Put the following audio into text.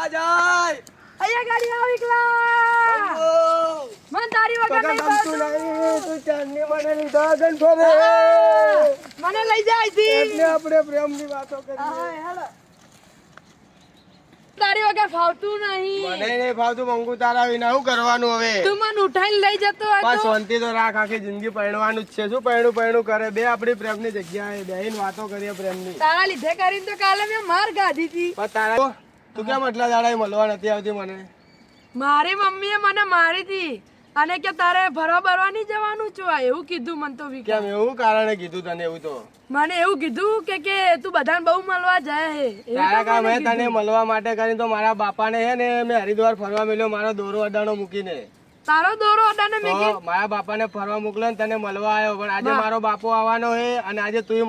વિકલા જાય. અહીંયા ગાડી આવ વિકલા. મન તારી વગર નહીં ગમતું નહીં. તું ચાંદની મને લીધા ગંઠો રે. મને લઈ જાય છે એટલે આપણે પ્રેમની વાતો કરીએ. હાલો. તારી વગર ફાવતું નહીં. મને નહીં ફાવતું મંગુ તારા વિના શું કરવાનું હવે? તું મને ઉઠાઈને લઈ જતો હોય બસ તો શાંતિ તો રાખ. આખી જિંદગી પરણવાનું જ છે. શું પરણું કરે? બે આપણી પ્રેમની જગ્યાએ બેહીને વાતો કરીએ પ્રેમની. તારા લીધે કરીને તો કાલે મેં માર ગાધી હતી. પણ તારા તું કેમ એટલા દાડા મળવા નથી આવતી મને? મારી મમ્મીએ મને મારી હતી અને કે તારે ફરવા બરવા નહીં જવાનું છો એવું કીધું મને તો વિકા. કેમ એવું કારણે કીધું તને? એવું તો મને એવું કીધું કે તું બધાને બહુ મળવા જાય હે એવું તારા તો કામ મને હે તને કીધું. મળવા માટે કરીને તો મારા બાપાને હે ને મેં હરિદ્વાર ફરવા મેલ્યો મારો દોરો અડાણો મૂકીને. તારો દોરો અડાને મેં તો મારા બાપાને ફરવા મોકલ્યો ને તને મળવા આવ્યો. પણ આજે મારો બાપો આવવાનો હે અને આજે તું